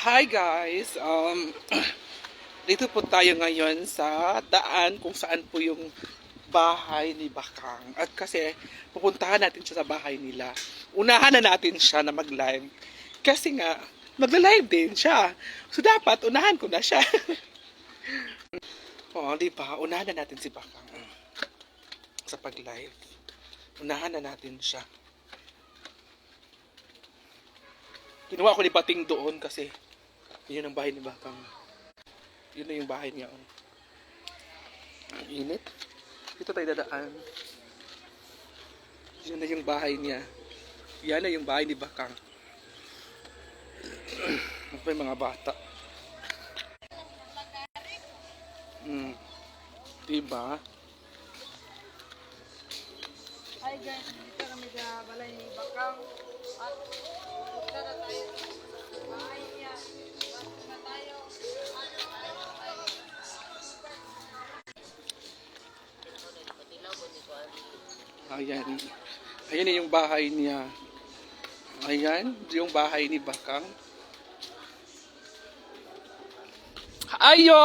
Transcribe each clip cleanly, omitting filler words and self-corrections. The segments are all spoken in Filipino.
Hi guys! Dito po tayo ngayon sa daan kung saan po yung bahay ni Bakang. At kasi pupuntahan natin siya sa bahay nila. Unahan na natin siya na mag-live. Kasi nga, magla-live din siya. So dapat, unahan ko na siya. Oo, di ba? Unahan na natin si Bakang sa pag-live. Unahan na natin siya. Kinuha ko ni Bating doon kasi yun ang bahay ni Bakang. Yun na yung bahay niya. Oh. Ang init. Dito tayo dadaan. Yun na yung bahay niya. Yan na yung bahay ni Bakang. Ano pa yung mga bata? Diba? Hi guys, dito kami sa balay ni Bakang at punta na tayo sa bahay niya. Punta na tayo. Ayan. Ayan na yung bahay niya. Ayan, yung bahay ni Bakang. Ayo!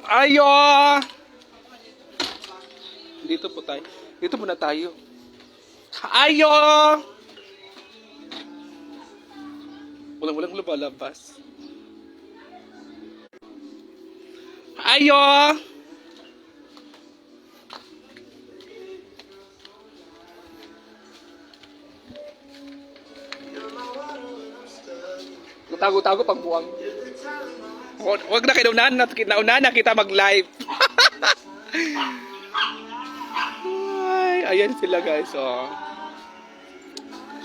Ayo! Dito po tayo. Dito muna tayo. Ayo! Walang lumalabas. Ayo! Tago-tago pag buwang. Huwag na naunahan na kita mag-live. Ay, ayan sila guys, oh.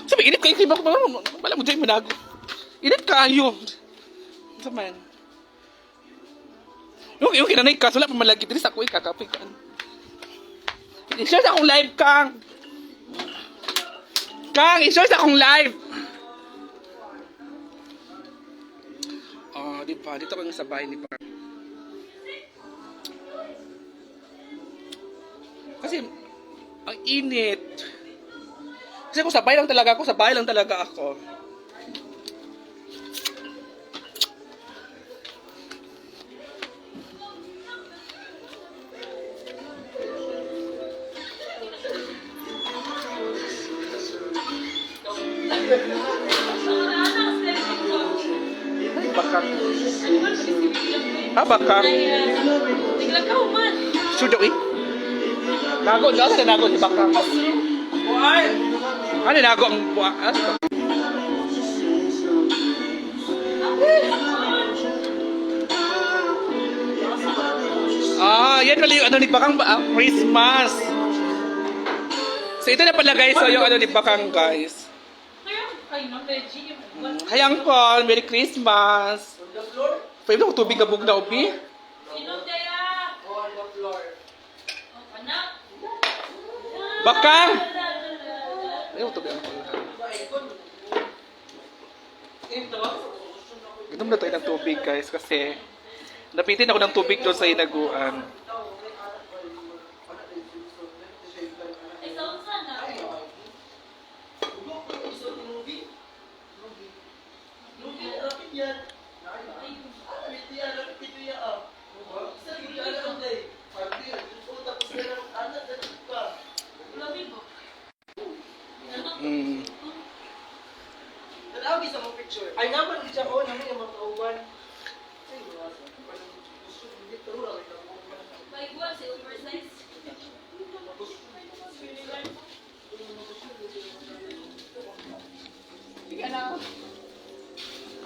Sabi, init kayo, wala mo dyan manago. Init kayo. Saman. Yung kinanay ka, wala pa malagi. Dili sa ako ikakapikan. I-share sa akong live, Kang. Kang, i-share sa akong live. Oh, di ba? Dito kami sa bahay ni Bakang. Kasi, ang init. Kasi kung sa bahay lang talaga ako. Ay, Bakang. Bakang. Sudah, nago si Bakang. Ano nago ang buwan? Yan pala yung ano ni Bakang, Christmas. So ito na pala guys, so yung ano ni Bakang guys. Hayang po, Merry Christmas. Pwede mo tubig kabog na ubi? Bakang! Ayaw tubig ang pala. Ginom na tayo ng tubig guys kasi napitin ako ng tubig doon sa hinaguan. Ay naman di siya ko naman yung mga kauban.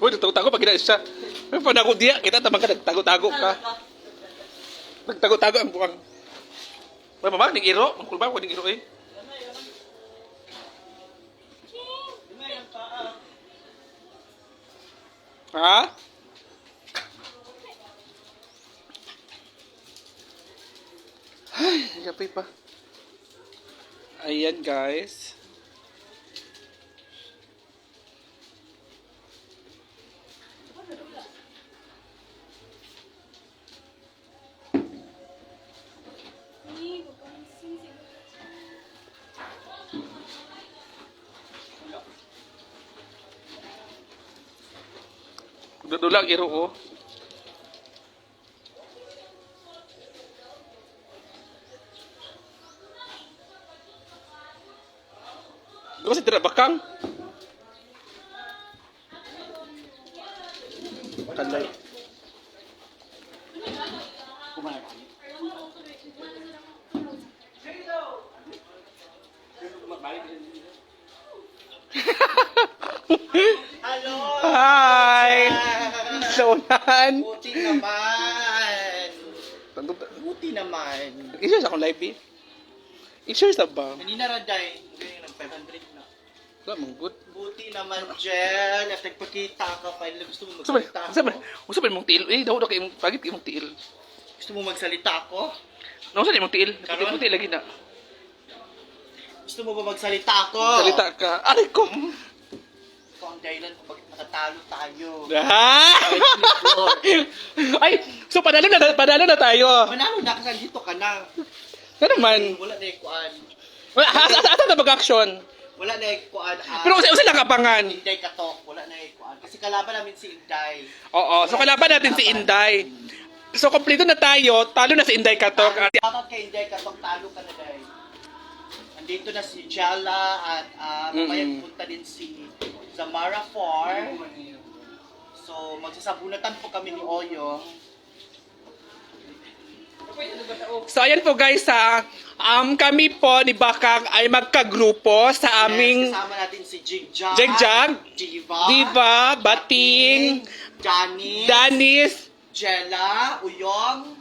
Uy, nagtago-tago pag gina siya. Pag ako diya, kita tamang ka, nagtago-tago ka. Nagtago-tago ang buwang. May mama, ning iro. Ang kulba ko, ning iro eh. Ha? Ay, kapay pa. Ayan guys. Magdudulang iro oh. Gusto si Tira Bakang? Kalay. Hello! Hi! Sonan! Buti naman! Buti naman! I-share sa akong live eh. I-share sa ba? Kanina raday, ganyan ng 500 na. Wala mong good. Buti naman, Jen! At nagpakita ka pa. Gusto mo Sabi, magsalita sabi, ako? sabi mong tiil. Eh, daw kay mong pagit kay mong tiil. Gusto mo magsalita ako? Ano sa mong tiil? Karon? Mong tiil lagi na. Gusto mo ba magsalita ako? Salita ka. Aray ko! Ito ang dahilan kung bakit matatalo tayo. Ah! Ay, so padalo na tayo. Manalo na kasi dito ka na. Ano naman? Wala na ikuan. Asa na mag-action? Wala na ikuan. Pero usa nakapangan. Inday Katok. Wala na ikuan. Kasi kalaban namin si Inday. Oo, so kalaban natin si Inday. So kompleto na tayo, talo na si Inday Katok. At Dapat kay Inday Katok, talo ka na dahil. Andito na si Jala at mamaya pupunta din si Zamara 4. So magsasabunatan po kami ni Oyo. So ayan po guys ha, kami po ni Bakang ay magkagrupo sa aming Kasama natin si Jigjag, Jigjag, Diva, Diva, Bating, Janice, Danis, Jella, Uyong,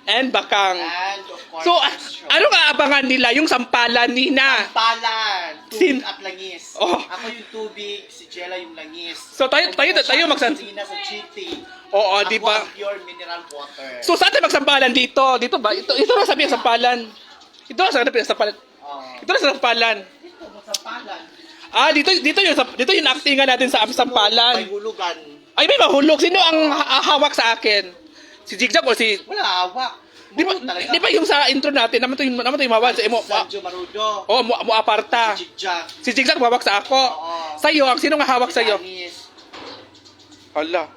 and Bakang. and of course, So Astro. ano nga abangan nila? Yung sampalan ni na. Palan, Sin- tubig at langis. Oh. Ako yung tubig, si Jella yung langis. So tayo magsan. Sina sa cheating. Oo, Ako di ba? ang pure mineral water. So saan tayo magsampalan dito? Dito ba? Ito na sabi ang sampalan. Ito na sabi ang sampalan. Ito na sampalan. Dito, magsampalan. Ah, dito yung actingan natin sa May sampalan. hulugan. Ay, may mahulog. Sino ang hawak sa akin? Si Jigjag o si... Wala, hawak. Di ba, Talaga. di ba yung sa intro natin, naman to yung mawal sa imo. Sanjo Marudo. Oh, mo aparta. Jigjag. Si Jigjag hawak sa ako. Oo. Sa'yo, ang sino nga hawak sa'yo? Janice. Hala.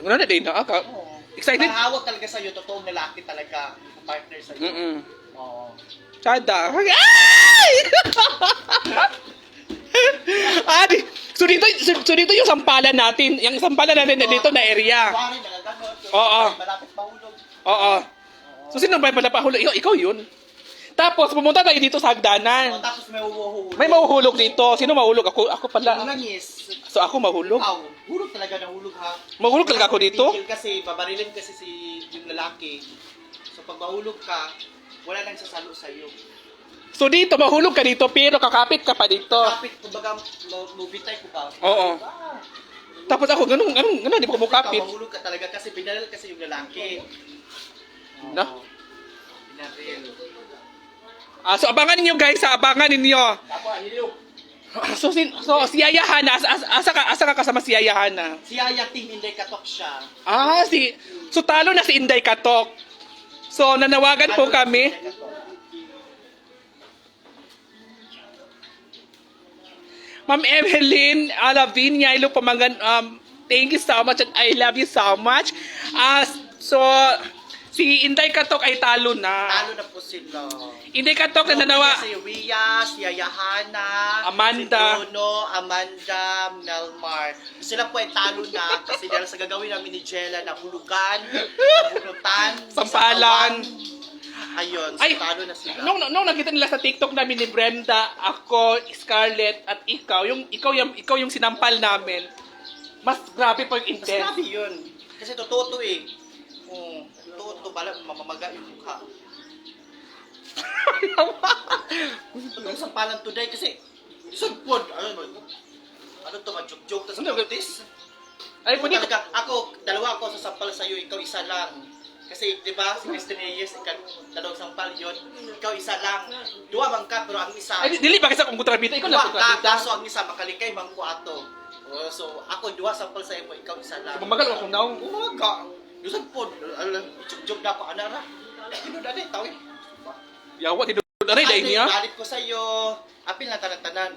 Ano na din na ka? Oo. Excited? Mahawak talaga sa'yo, totoong lalaki talaga. Yung partner sa'yo. Mm-mm. Oo. Tsada. Ay! So dito yung sampalan natin. Yung sampalan natin dito na area. Kuwari, nagagamot. Oo. Malapit mahulog. Oo. So sino ba pala pahulog? Ikaw yun. Tapos pumunta tayo dito sa O, hagdanan. tapos may uhuhulog. May mahuhulog dito. Sino mahulog? Ako Yung pala. langis. So ako mahulog. Aw, hulog talaga na hulog ha. Mahulog talaga ako dito? Tigil kasi, babarilin kasi si yung lalaki. So pag mahulog ka, wala nang sasalo sa'yo. So dito, mahulog ka dito, pero kakapit ka pa dito. Kapit, kumbaga, movie type ko ba? Oo. Ah, Tapos ako, ganun, di ba kumukapit? mahulog ka talaga kasi binaril kasi yung lalaki. Na? Binaril. So abangan ninyo guys, abangan ninyo. Tapos, hiliw. So si Yaya Hana, asa ka kasama si Yaya Hana? Si Aya Ting, hindi katok siya. So talo na si Inday Katok. So nanawagan po kami. Ma'am Evelyn Alavinia, hello Pamangan, thank you so much and I love you so much. So si Inday Katok ay talo na. Talo na po sila. Inday Katok na nanawa. Si Ria, si Ayahana, Amanda. si Bruno, Amanda, Melmar. Sila po ay talo na kasi dahil sa gagawin namin ni Jella na hulugan, bunutan, Sampalan. Ayun, Ay, talo na sila. Nung nakita nila sa TikTok namin ni Brenda, ako, Scarlett, at ikaw yung sinampal namin, mas grabe po yung Mas intense. grabe yun. Kasi totoo to eh. Totoo to, bala, mamamaga yung mukha. Itong sampalan today kasi, sugpod, ano to, ma-joke-joke to sa Ano, practice. Ay, pwede Talaga, dalawa ako sa sampal sa'yo, ikaw isa lang. Kasi, di ba, si Mr. Reyes, dalawang sampal yun, ikaw isa lang. Dua bang ka, pero ang isa, Ay, dili ba kasi akong kontrabita? Ikaw na dua ka, kontrabita. kaso ang isa, makalikay, mangko ato. So, ako, dua sampal sa'yo mo, ikaw isa lang. Mamagal akong naong. Umaga, yusan po, joke na ako, anara. Ano na rin, tawin. Yawa, tinunod na rin, dahil niya. Galit ko sa'yo, apil na tanan-tanan.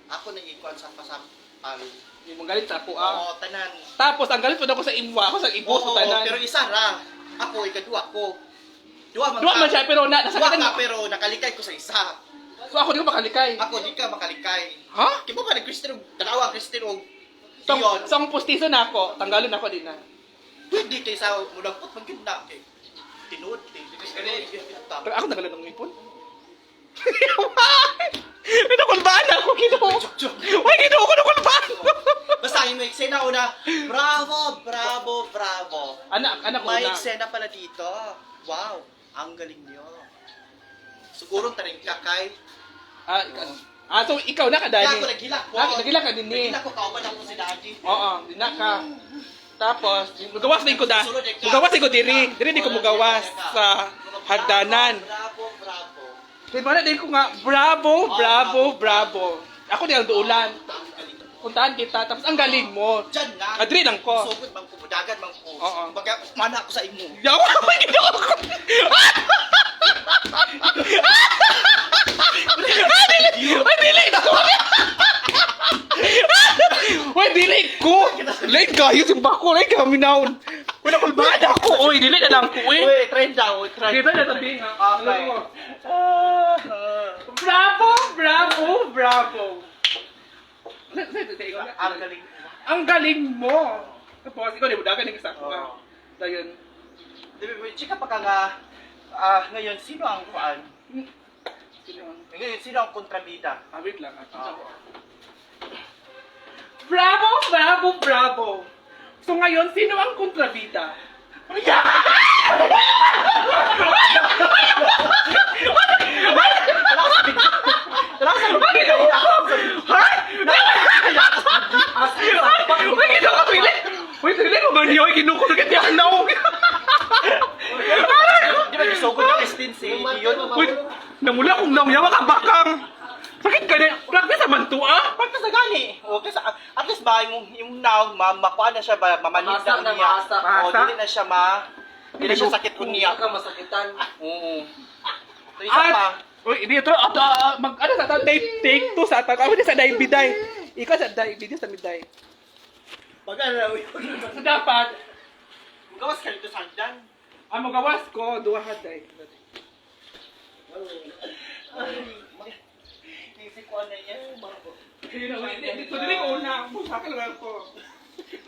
Ako nag-ikuan sa pasang. Yung mga galit sa ako ah. Oo, tanan. Tapos ang galit po ako sa imwa, ako sa ibo Oo, sa tanan. pero isa ra. Ako, ikadua ko. Duwa man Duwa man siya pero nasa Duwa kanan. ka, pero nakalikay ko sa isa. So ako di ko makalikay. Ako, di ka makalikay. Ha? Kibo ka nag-Christian, dalawa Christian o So, Dion. so ang pustiso na ako, tanggalon ako din na. Pwede kayo sa mulagpot, maganda. Tinood, Pero ako nagalan ng ipon. Nakulbaan ako, kinuha. Uy, kinuha ko nakulbaan. Basahin mo, eksena una. Bravo, bravo, bravo. Anak May una. eksena pala dito. Wow, ang galing niyo. Siguro taring kakay. So ikaw na ka, Kaya Daddy. ako naghilak ko. Nagila ka din eh. Naghilak ko, kauban ako si Daddy. Oo, di na ka. Tapos, mugawas din ko da. Mugawas din ko diri. Diri di ko mugawas sa hagdanan. Bravo, bravo. Kaya mana din ko nga, bravo, bravo, bravo. Ako di ang duulan. Ang galing. Puntahan kita, tapos ang galing mo. Diyan na. Adri lang ko. Sugod mang kumudagan mang ko. Oo. Baga, mana ako sa imo. Yawa, may ginawa ko. Ay, dili ko. Uy, dili ko. Like kayo, simba ko. Like kami naon. Wala ko ba ako. Uy, dili na lang ko. Uy. Uy, trend daw, trend. Dito na sabi nga. Okay. Bravo, bravo, bravo. Ang galing. Ang galing mo. Tapos, ikaw, di mo dagan yung isa ko. Oo. Dayon. Chika pa ka nga, ngayon, sino ang kuan? Ngayon, sino ang kontrabida? Wait lang. Bravo, bravo, bravo. So ngayon, sino ang kontrabida? Uy, sige mo ba niyo? Kinuko na kiti ang naong. Di ba, gisugod yung Christine si Iyon? Uy, namula kong naong yawa ka bakang. Sakit ka na. Practice naman to ah. Pagkas na gani. O, kasi at least ba, yung naong, makuha na siya ba, mamanid na niya. O, dili na siya dili na siya sakit unya. masakitan. Oo. So, isa pa. Uy, dito, ano sa take two sa atak. Ako din sa biday. Ikaw sa video sa biday. Pag-araw So dapat, gawas ka dito sa hagdan. ang magawas ko, duha haday. Isip ko ano yan. Dito dili ko una, busaka lang ko.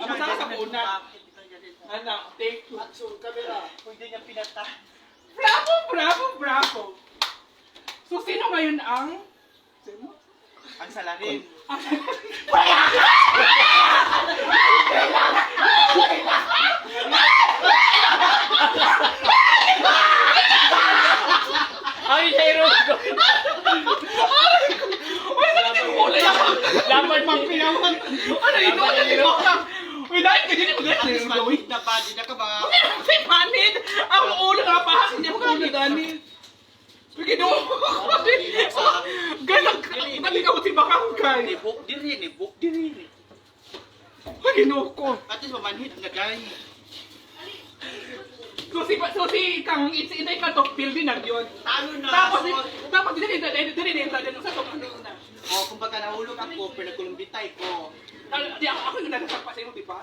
Ang busaka sa una. Anak, take two. Action, camera. Pwede niya pinata. Bravo, bravo, bravo. So sino ngayon ang? Sino? Ang salarin. Ay, hero ko. Uy, sakit yung kulay ako. Laban pang pinawan. Ano yun? Ano yun? Uy, dahil ka din yung At least gano'n. maluwid na ba? Di na ka mga... Si Manid! Ang ulo nga pa, hindi mo ulo, Dani. Sige, no. Galang ka. Ikaw si Bakangkay. Nibuk diri, nibuk diri. Pagino ko. At least mamanhid na gani. So si kang inay ka to feel din yun. Talo na. Tapos din sa to ano na. O, kung baka nahulog ako, pero nagkulumbitay ko. Di ako yung nagsasak pa sa iyo, di ba?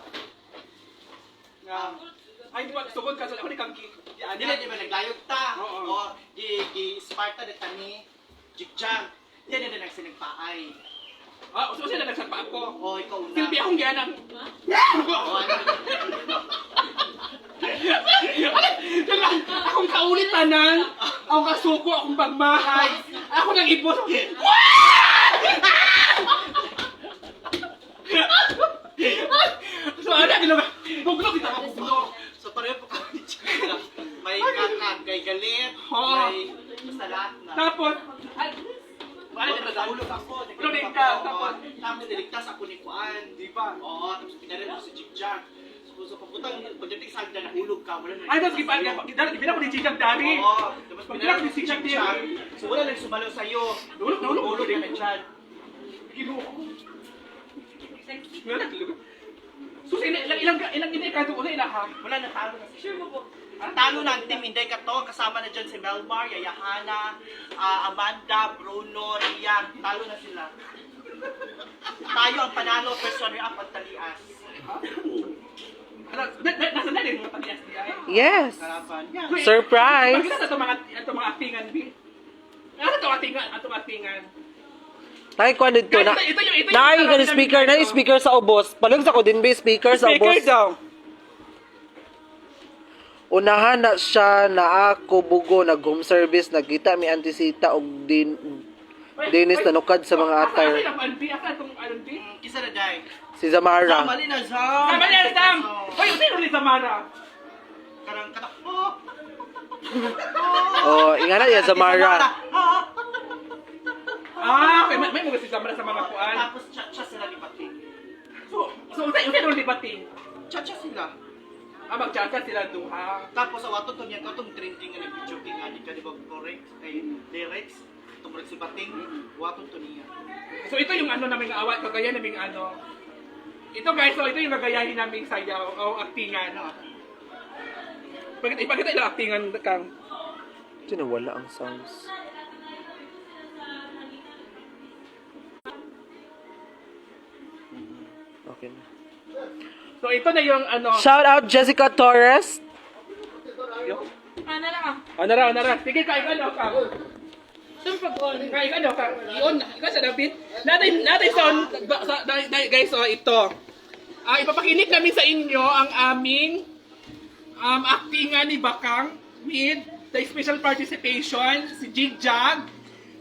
Ay, di ba, sugod ka, so ako ni kang Hindi na, di ba, naglayog ta. Oo. O, di Sparta na tani. Jigjang. Hindi na nagsinagpaay. So sila nagsasak ako. O, ikaw una. Silbi akong gianan. O, ano? Akong kaulit-tanan, akong kasuko, akong pagmahay, ako nang ibos. So ano, buglo kita ako buglo. So, pareho po kami dyan. May kakag, may galit, Oo. may basta lahat na. Tapos, Nagahulog ako. Lunig ka, tapos. Tapos niligtas ako ni Kuan. di ba? Oo, tapos pinarin ko si Jigjang. So, pagputang, pagdating sa hagdan, nahulog ka. Wala na. Ay, tapos gipin ako ni Chichang Dari. Oo, tapos Pag pinarin ni ko si Chichang Jigjang. Dari. So, wala nang sumalaw sa'yo. Nahulog din na dyan. Ginuho ko. So, ilang inay ka doon na ha? Wala na, talo na. Sure mo po. Ang talo ng team Inday Kato, kasama na dyan si Melmar, Yayahana, Amanda, Bruno, Rian. Talo na sila. Tayo ang panalo, first runner-up ang talias. Ano, nasa na rin mga pag-ias niya eh. Yes. Karapan. Yan. Surprise. Bakit na ito mga actingan, B? Ano ito actingan? Nay ko dito na. Ito yung Nay kan speaker na speaker sa ubos. Palug sa ko din ba speaker sa Speaker ubos. daw. Unahan na siya na ako bugo nag home service nagkita mi antisita og Dennis nanukad sa mga attire. Asa itong B? Kisa na dahil. Si Zamara. Mali na, Zam. Tama niya, Sam! Hoy, sino ni Samara? Karang katakbo. Oh, ingana ya Zamara. Okay, may mga si Samara sa mga kuan. Tapos cha-cha sila ni Pating. So, usay libating. Cha-cha sila. Magchat sila duha. Tapos sa wato to niya katong trending nga nag-video king nga di ka di ba correct ay lyrics tungkol si Pating wato to niya. So, ito yung ano naming awat, kagaya naming ano. Ito guys, so ito yung nagayahin naming sayaw o aktingan. Ipakita ilang aktingan kang. Ito na wala ang sounds. Okay na. So, ito na yung ano. Shout out Jessica Torres. Ano lang? Ano ra. Sige, kain ano ka. Kain ano ka. Iyon, ikaw sa David. Natin son, guys, so ito. Ipapakinig namin sa inyo ang aming actingan ni Bakang with the special participation, si Jigjag,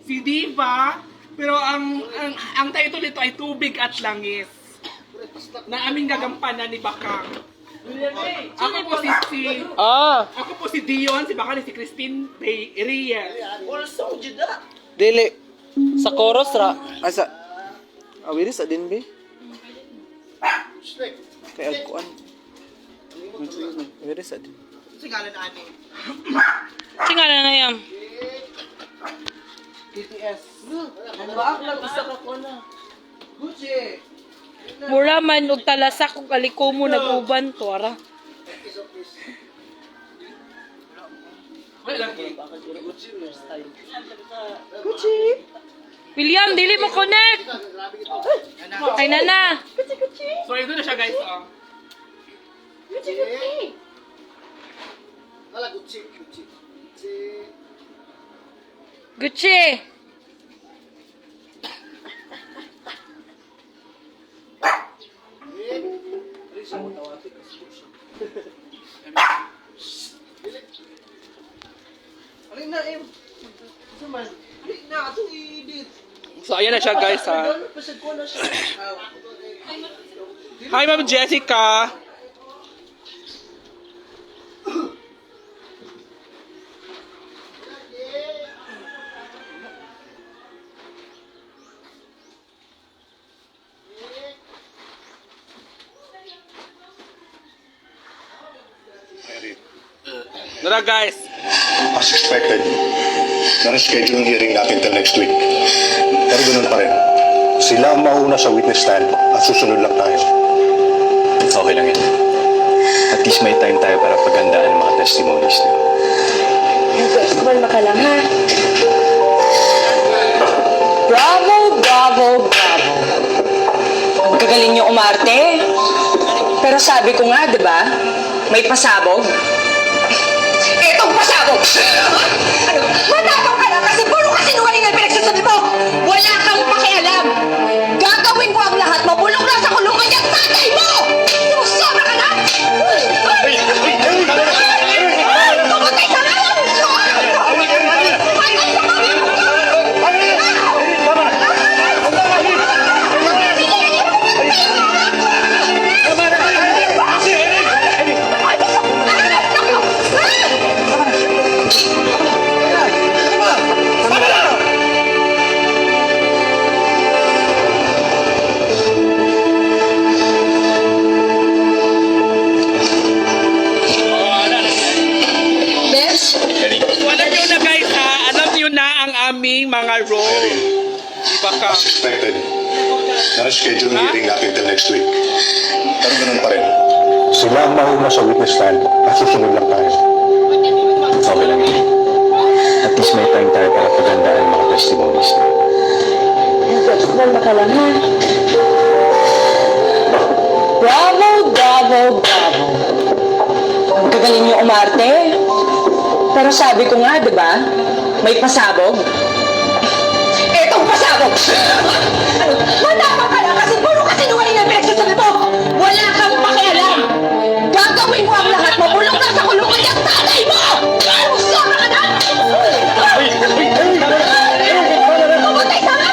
si Diva, pero ang title nito ay Tubig at Langis na aming gagampanan ni Bakang. Ako po si Dion, si Bakang, si Christine Reyes. Also, Juda. Dili. Sa chorus ra. Asa. Awiri sa din be. Kaya agkuan. Awiri sa din. Singalan na ani. Tingnan na yan. TTS. Ang baak lang isa ka ko na. Gucci. Mura man og talasak og alikomo nag-uban to ara. Gucci. William, dili mo connect. Ay nana. So, ito na siya guys. Gucci. Alin na im. Saman. Na ato edit. So, ayan na siya guys ha. Pasad ko na siya. Hi Ma'am Jessica. Tara guys. As expected, na-reschedule yung hearing natin till next week. Pero ganun pa rin. Sila ang mauna sa witness stand at susunod lang tayo. Okay lang yun. At least may time tayo para pagandaan ang mga testimonies niyo. Kumalma ka lang, ha? Bravo, bravo, bravo. Ang gagaling niyo umarte. Pero sabi ko nga, di ba? May pasabog. Etong pasabog! Ano? Matapang ka lang kasi puro kasinungaling ang pinagsasabi mo! Wala kang pakialam! Gagawin ko ang lahat, mabulok na sa kulungan niyang tatay mo! Sobra ka na! Pumatay ka na! Bes? So, alam nyo na guys ha. Alam nyo na ang aming mga role. Baka. As expected, na-reschedule yung hearing natin till next week. Pero ganun pa rin. Sila ang mauna sa witness stand at susunod lang tayo. Okay lang yun. At least may time tayo para pagandaan ang mga testimonies niyo. Kumalma ka lang, ha? Bravo, bravo, bravo. Ang gagaling niyo umarte. Pero sabi ko nga, di ba? May pasabog. Etong pasabog! Ano? Matapang ka lang kasi puro kasinungaling na pinagsasabi mo! Wala kang pakialam! Gagawin mo ang lahat! Mabulong lang sa kulungan yung tatay mo! Usama ka na! Mamatay ka na!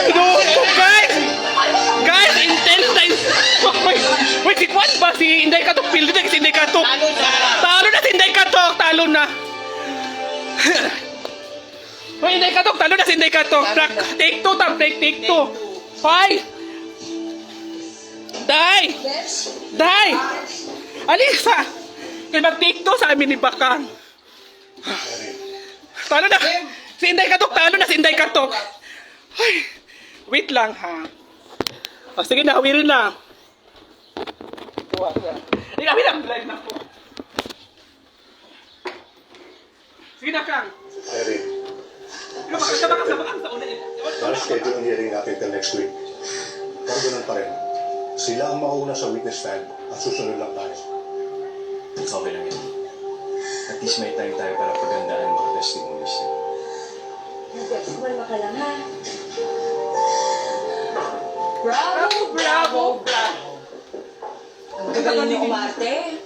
Ginuusto, guys! Guys, intense na Wait, si Kwan ba? Si Inday Katok, pildo na si Inday Katok. Talo na si Inday Katok, talo na. Wait, Inday Katok, talo na si Inday Katok. Take two, take two. Five. Die! Die! Alisa! Kaya mag-take two sa amin ni Bakang. Talo na! Si Inday Katok, talo na si Inday Katok. Ay, wait lang ha. O, sige na, hawirin na. Hawin ang live na po. Sige na, Kang. Irene, Sabakang sa una. na-schedule ang hearing natin till next week. Pero ganun pa rin. Sila ang mauna sa witness stand at susunod lang tayo. Okay lang yan. At least may time tayo para pagandaan ang mga testimonies niya. Kumalma ka lang, ha? Bravo, bravo, bravo. Ang gagaling niyo umarte.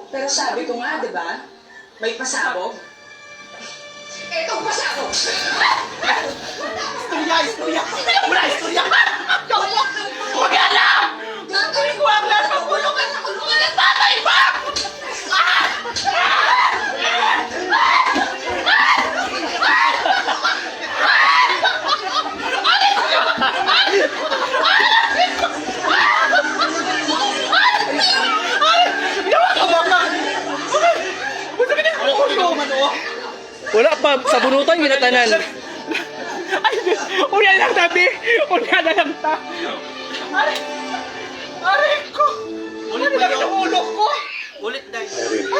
Pero sabi ko nga, di ba? May pasabog. Etong pasabog! Istorya! Wala istorya! Wala kang pakialam! Gagawin ko ang lahat ng kulungan sa kulungan ng tatay mo! Wala pa, sa bunutan, ginatanan. Ay, unya lang tabi. Unya na lang ta. Aray! Aray ko! Ulit Ano ba lang yun? ang ulo ko? Ulit, Day. Irene,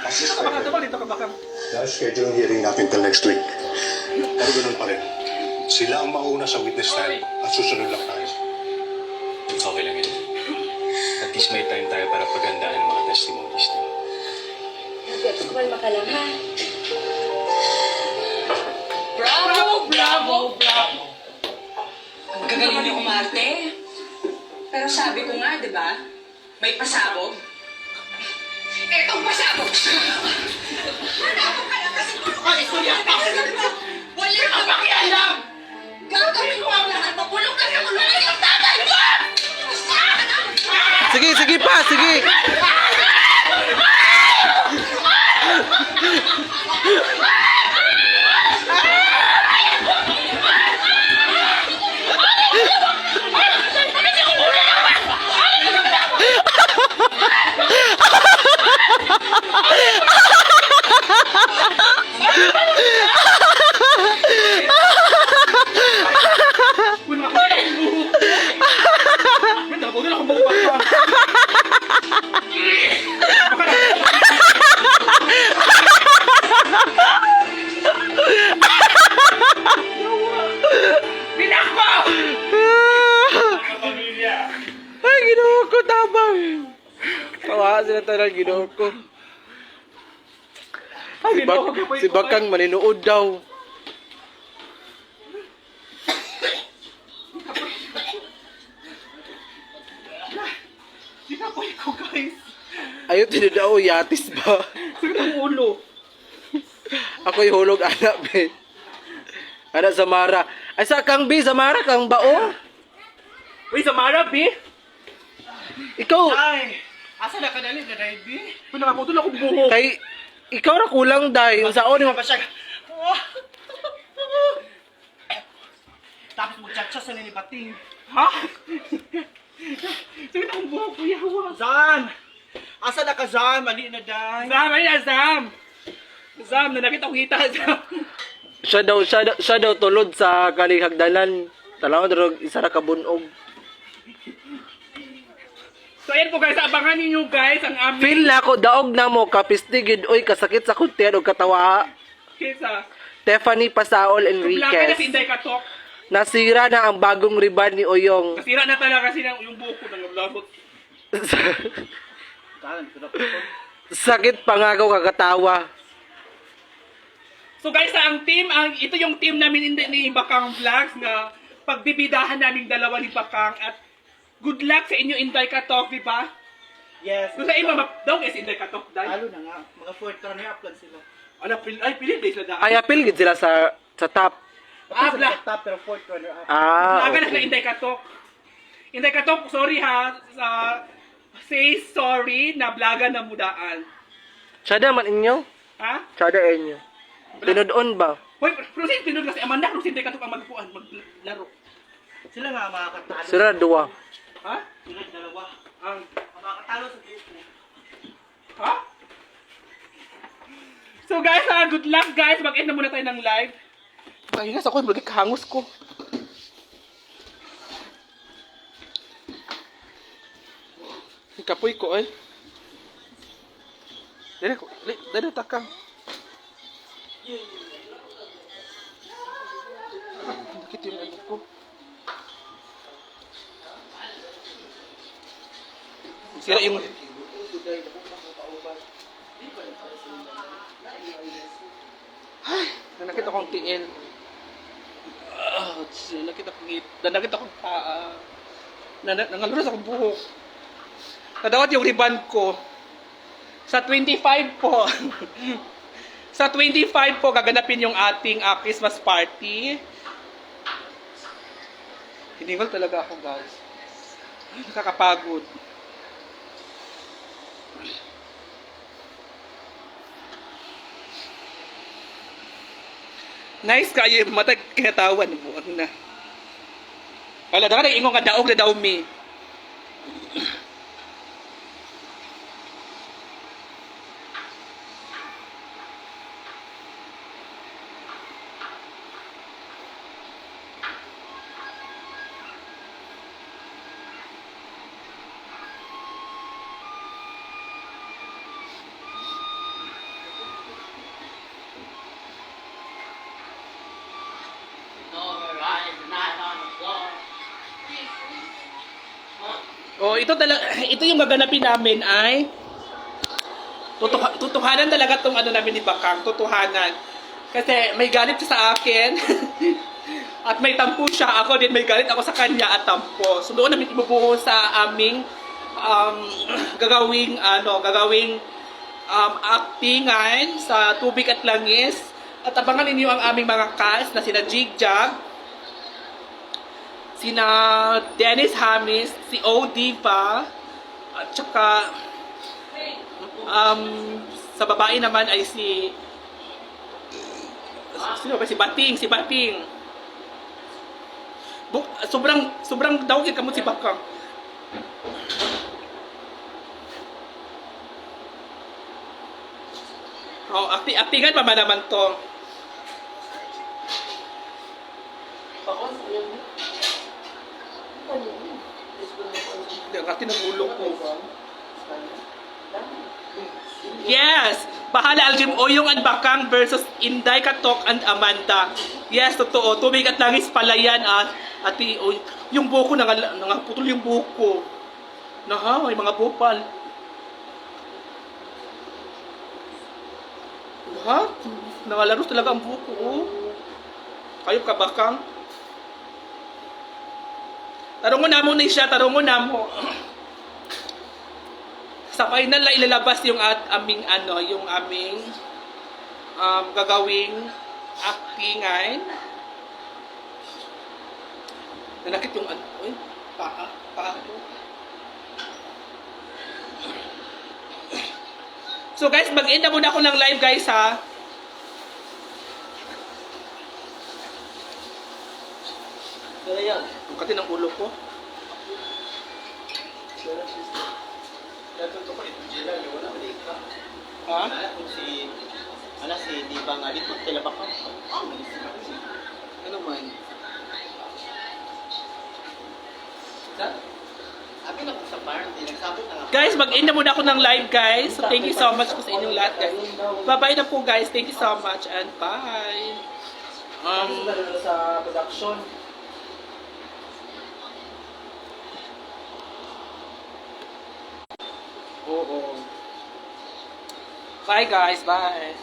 Dito ka baka, dito ka baka. na-schedule ang hearing natin till next week. Pero ganun pa rin. Sila ang mauna sa witness stand at susunod lang tayo. Okay lang yan. At least may time tayo para pagandaan ang mga testimonies niya. Kumalma ka lang, ha? Bravo, bravo, bravo. Ang gagaling niyo umarte. Pero sabi ko nga, di ba? May pasabog. Etong pasabog! Matapang ka lang kasi puro kasinungaling na pinagsasabi mo! Wala kang pakialam! Gagawin ko ang lahat! Mabulong lang sa kulungan yung tatay mo! Usama ka na! Sige, sige pa, sige. Huwag na akong buka. Pinako! Ay, Ginoo ko, tabang. Tawa sila talaga, Ginoo ko. Si Bakang maninood daw. Pinakoy ko, guys. Ayaw tinadaw, yatis ba? Sige na ang ulo. Ako'y hulog anak, be. Anak Samara. Ay, sa kang be, Samara, kang bao. Uy, Samara, B. Ikaw, Ay! Asa na ka dali na, Day, B? Pinakaputol akong buhok. kay, ikaw na kulang, day. Yung saon, Ano ba siya? Tapos magtsatsa sa ninibating. Ha? Sige na akong buhok, kuya. Zan! Asa na ka, Zan? Mali na, Day. Sam, ayun na, Sam. Sam, nanakita ko kita, Sam. siya daw tulod sa kalihagdanan. Talaw, isa na kabunog. So ayan po guys, abangan niyo guys ang aming Feel na ako daog na mo kapistigid oy kasakit sa kuntian og katawa. kisa. Stephanie Pasaol Blaga na si Enriquez. Inday Katok. Nasira na ang bagong riban ni Oyong. Kasira na talaga kasi yung buko ng labot. Sakit pangagaw kakatawa. So guys, ito yung team namin ni Bakang Vlogs na pagbibidahan naming dalawa ni Bakang at good luck sa inyo Inday Katok, di ba? Yes. Kung sa iba, daw guys Inday Katok dahil. Talo na nga. Mga 4 na i-upload sila. Pilit din sila dahil. Ay apil gid sila sa top. Bla. Top pero 4th runner up. Ah, Aga na okay. Inday Katok. Inday Katok, sorry ha. Say sorry na blaga na mudaan. Sada man inyo? Ha? Sada inyo. Tinudon ba? Hoy, pero si tinod kasi Amanda, kung si Inday Katok ang magpuan, maglaro. Sila nga makakatalo. Sira duwa. Ha? Sila dalawa. Ang, Makakatalo sa grupo. ha? So guys, good luck guys. Mag-end na muna tayo ng live. Pahingas ako, magiging kahangos ko. Kapoy ko, eh. Dali, takang. Bakit yung ano ko? Sira yung... Ay, nanakit akong tiil. Nanakit akong ngip. Nanakit akong paa. Nangaluras akong buhok. Nadawat yung ribbon ko. Sa 25 po. Sa 25 po, gaganapin yung ating Christmas party. Hiningol talaga ako, guys. Nakakapagod. Nice kayo, matag kinatawan mo. Ano na? Wala, daw ka ingong daog na daw me. Oh, ito yung gaganapin namin ay tutuhanan talaga tong ano namin ni Bakang, tutuhanan. Kasi may galit siya sa akin. At may tampo siya, ako din may galit ako sa kanya at tampo. So doon namin ibubuho sa aming gagawing actingan sa Tubig at Langis. At abangan ninyo ang aming mga cast na sina Jigjag, sina Dennis Hamis, si O Diva, at saka sa babae naman ay si sino ba? Si Bating. Sobrang daw kamot si Bakang. Oh, aktingan pa ba naman to? Ang ng ulo ko. Yes! Bahala Aljim Oyong and Bakang versus Inday Katok and Amanda. Yes, totoo. Tubig at Langis pala yan at yung buko, nangaputol yung buko. May mga bupal. Nangalaros talaga ang buko. Oh. Kayo ka Bakang? Tarungon na mo ni siya, tarungon na mo. Sa final na ilalabas yung aming gagawing actingan. Nanakit yung paa ko. So guys, mag-end na muna ako ng live guys ha. Ang kati ng ulo ko. Ha? Si Diva nga dito, tila ba ka? Ano man? Akin ako sa Marty. Nagsabot na nga. Guys, mag-end na muna ako ng live, guys. So, thank you so much po sa inyong lahat, guys. Bye-bye na po, guys. Thank you so much and bye. Sa production. Oo. Bye, guys. Bye.